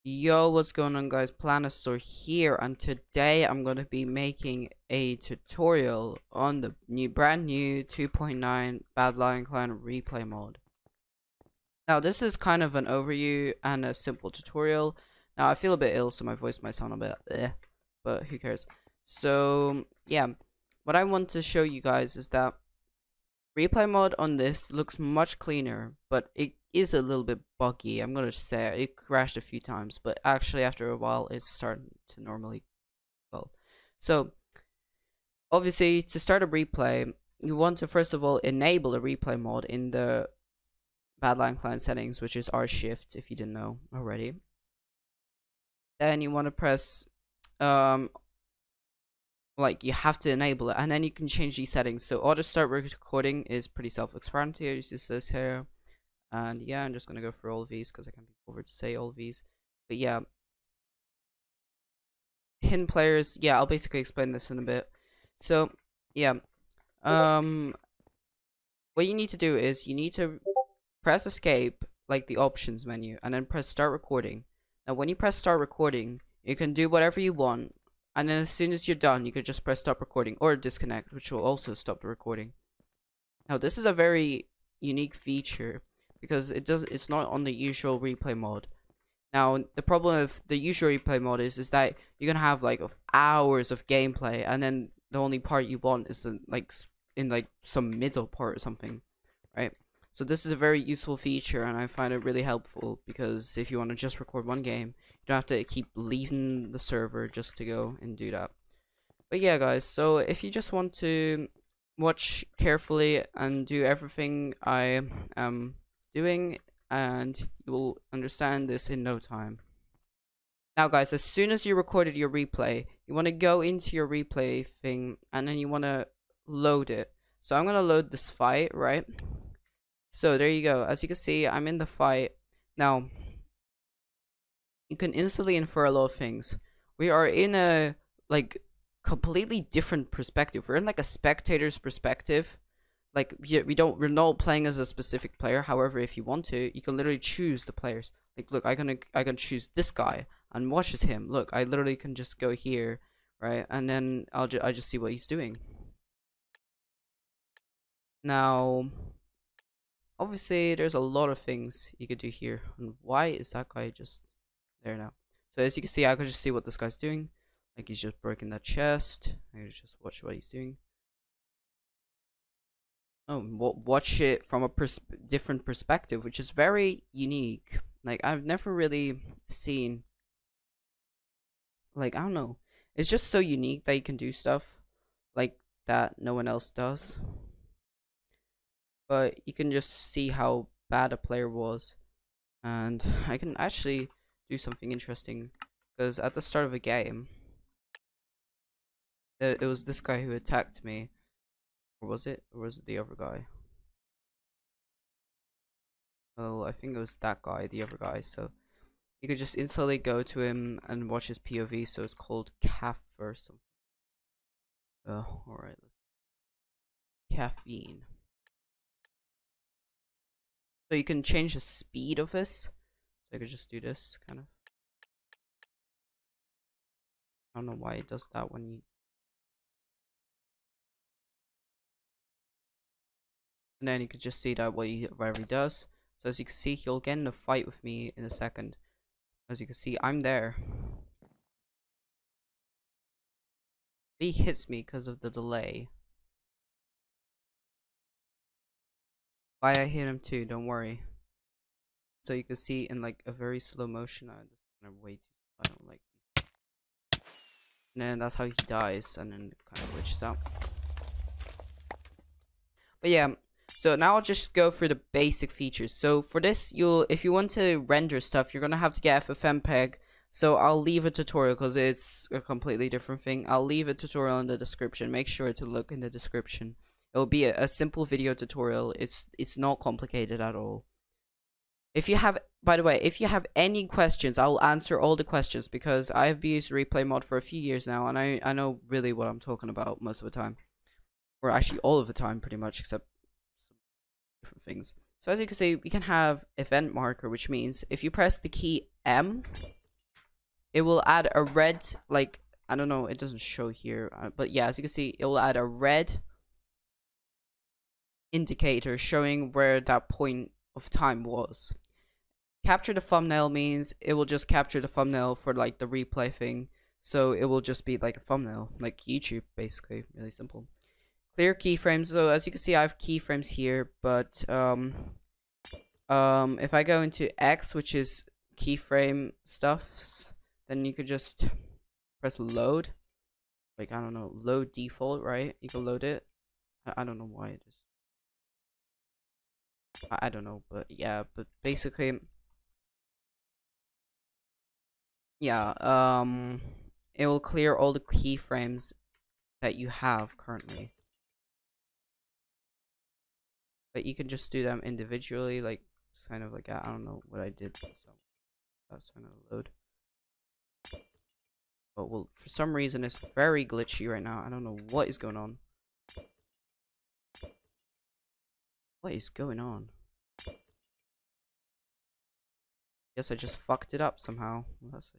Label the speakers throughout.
Speaker 1: Yo, what's going on, guys? Plantasaur here, and today I'm going to be making a tutorial on the brand new 2.9 Bad Lion Clan replay mode. Now, this is kind of an overview and a simple tutorial. Now, I feel a bit ill, so my voice might sound a bit but who cares? So, yeah, what I want to show you guys is that replay mode on this looks much cleaner, but it is a little bit buggy. I'm gonna say it crashed a few times, but actually after a while it's starting to normally well. So obviously to start a replay, you want to first of all enable a replay mode in the Bad Lion Clan settings, which is R shift if you didn't know already. Then you want to press like you have to enable it, and then you can change these settings. So auto start recording is pretty self-explanatory, as it says here. And yeah, I'm just gonna go through all of these because I can't be bothered to say all of these. But yeah, hidden players. Yeah, I'll basically explain this in a bit. So yeah, what you need to do is you need to press escape, like the options menu, and then press start recording. Now when you press start recording, you can do whatever you want, and then as soon as you're done, you can just press stop recording or disconnect, which will also stop the recording. Now this is a very unique feature, because it's not on the usual replay mode. Now the problem with the usual replay mode is that you're gonna have like hours of gameplay, and then the only part you want is in some middle part or something, right? So this is a very useful feature, and I find it really helpful, because if you want to just record one game, you don't have to keep leaving the server just to go and do that. But yeah, guys, so if you just want to watch carefully and do everything I am doing, and you will understand this in no time. Now guys, as soon as you recorded your replay, you want to go into your replay thing, and then you want to load it. So I'm going to load this fight, right? So there you go. As you can see, I'm in the fight. Now, you can instantly infer a lot of things. We are in a completely different perspective. We're in like a spectator's perspective. Like we're not playing as a specific player. However, if you want to, you can literally choose the players. Like, look, I can choose this guy and watch as him. Look, I literally can just go here, right, and then I just see what he's doing. Now, obviously, there's a lot of things you could do here. And why is that guy just there now? So as you can see, I can just see what this guy's doing. Like, he's just breaking that chest. I can just watch what he's doing. Oh, watch it from a different perspective, which is very unique. Like, I've never really seen, like, I don't know, it's just so unique that you can do stuff like that no one else does. But you can just see how bad a player was, and I can actually do something interesting, because at the start of a game, it was this guy who attacked me. Or was it the other guy? Well, I think it was that guy, the other guy. So you could just instantly go to him and watch his POV. So it's called CAF or something. Alright. Caffeine. So you can change the speed of this. So I could just do this, kind of. I don't know why it does that when you... And then you can just see that whatever he does. So as you can see, he'll get in a fight with me in a second. As you can see, I'm there. He hits me because of the delay. Why I hit him too, don't worry. So you can see in like a very slow motion. I just kind of wait. I don't like these. And then that's how he dies, and then it kind of glitches out. But yeah. So now I'll just go through the basic features. So for this, if you want to render stuff, you're gonna have to get FFmpeg. So I'll leave a tutorial because it's a completely different thing. I'll leave a tutorial in the description. Make sure to look in the description. It'll be a simple video tutorial. It's not complicated at all. If you have, by the way, if you have any questions, I'll answer all the questions, because I've used replay mod for a few years now, and I know really what I'm talking about most of the time, or actually all of the time, pretty much, except different things. So as you can see, we can have event marker, which means if you press the key M, it will add a red, like, I don't know, it doesn't show here, but yeah, as you can see, it will add a red indicator showing where that point of time was. Capture the thumbnail means it will just capture the thumbnail for like the replay thing, so it will just be like a thumbnail, like YouTube, basically. Really simple. Clear keyframes. So as you can see, I have keyframes here, but if I go into X, which is keyframe stuffs, then you could just press load. Like, I don't know, load default, right? You can load it. I don't know why it is. I don't know, but yeah, but basically, yeah, it will clear all the keyframes that you have currently. But you can just do them individually, like, it's kind of like, I don't know what I did, so that's gonna load. But well, for some reason it's very glitchy right now. I don't know what is going on. What is going on? Guess I just fucked it up somehow. Well, that's a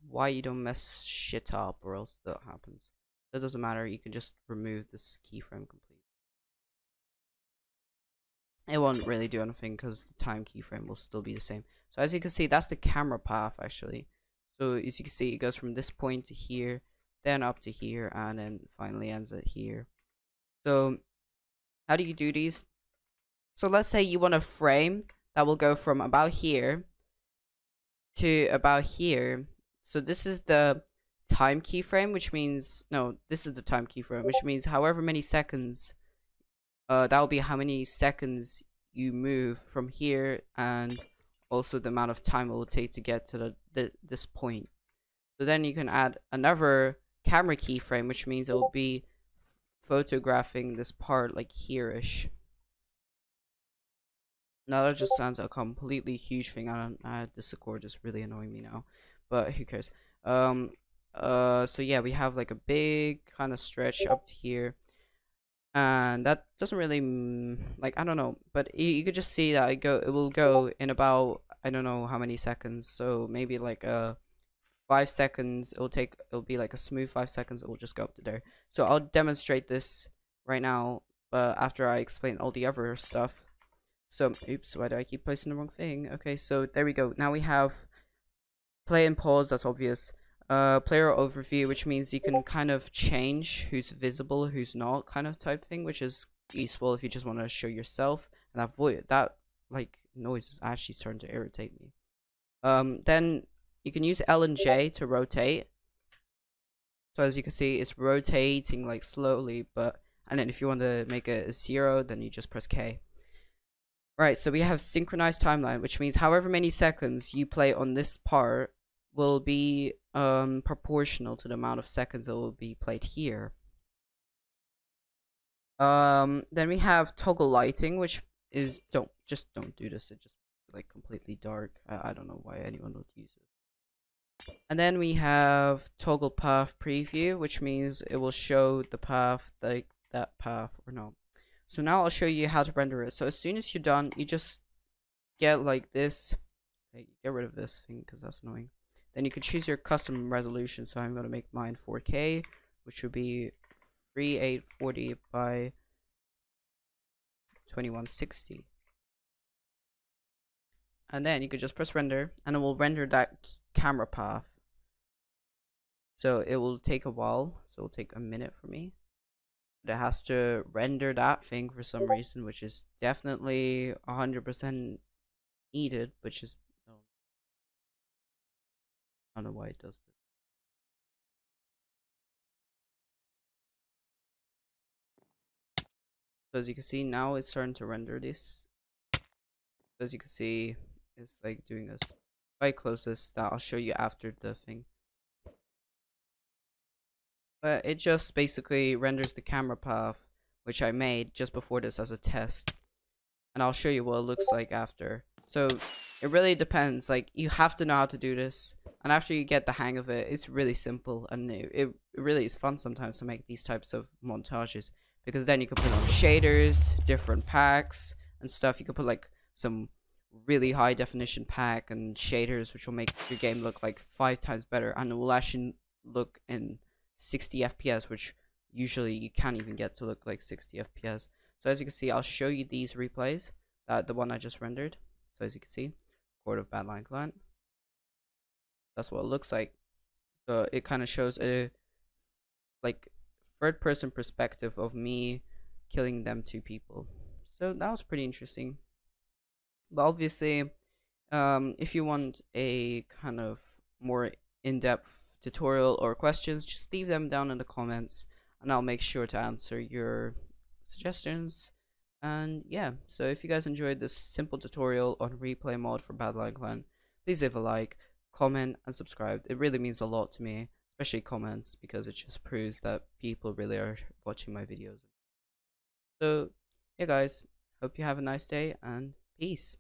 Speaker 1: why you don't mess shit up, or else that happens. It doesn't matter, you can just remove this keyframe completely. It won't really do anything because the time keyframe will still be the same. So as you can see, that's the camera path actually. So as you can see, it goes from this point to here, then up to here, and then finally ends at here. So how do you do these? So let's say you want a frame that will go from about here to about here. So this is the time keyframe, which means, no, this is the time keyframe, which means however many seconds, that will be how many seconds you move from here, and also the amount of time it will take to get to this point. So then you can add another camera keyframe, which means it will be photographing this part like here-ish. Now that just sounds a completely huge thing. This Accord is really annoying me now, but who cares? So yeah, we have like a big kind of stretch up to here, and that doesn't really like, I don't know, but you could just see that it will go in about, I don't know how many seconds. So maybe like 5 seconds. It'll be like a smooth 5 seconds. It will just go up to there. So I'll demonstrate this right now, but after I explain all the other stuff. So, oops, why do I keep placing the wrong thing? Okay, so there we go. Now we have play and pause, that's obvious. Player overview, which means you can kind of change who's visible, who's not, kind of type thing, which is useful if you just want to show yourself. And that like noise is actually starting to irritate me. Then you can use L and J to rotate. So as you can see, it's rotating like slowly, and then if you want to make it a 0, then you just press K. Right, so we have synchronized timeline, which means however many seconds you play on this part will be proportional to the amount of seconds it will be played here. Then we have toggle lighting, which is don't do this. It just like completely dark. I don't know why anyone would use it. And then we have toggle path preview, which means it will show the path, like that path or no. So now I'll show you how to render it. So as soon as you're done, you just get like this. Okay, get rid of this thing because that's annoying. Then you can choose your custom resolution. So I'm going to make mine 4K, which would be 3840 by 2160. And then you could just press render, and it will render that camera path. So it will take a while. So it will take a minute for me. It has to render that thing for some reason, which is definitely 100% needed, which is, I don't know why it does this. So as you can see, now it's starting to render this. As you can see, it's like doing this. If I close this, that I'll show you after the thing. But it just basically renders the camera path, which I made just before this as a test. And I'll show you what it looks like after. So it really depends. Like, you have to know how to do this. And after you get the hang of it, it's really simple, and it really is fun sometimes to make these types of montages, because then you can put on shaders, different packs and stuff. You can put like some really high definition pack and shaders, which will make your game look like 5 times better, and it will actually look in 60 FPS, which usually you can't even get to look like 60 FPS. So as you can see, I'll show you these replays, the one I just rendered. So as you can see, Court of Badline Client. That's what it looks like. So it kind of shows a like third person perspective of me killing them 2 people. So that was pretty interesting. But obviously, if you want a kind of more in-depth tutorial or questions, just leave them down in the comments, and I'll make sure to answer your suggestions. And yeah, so if you guys enjoyed this simple tutorial on replay mod for Badline Clan, please leave a like, comment, and subscribe. It really means a lot to me, especially comments, because it just proves that people really are watching my videos. So yeah guys, hope you have a nice day, and peace.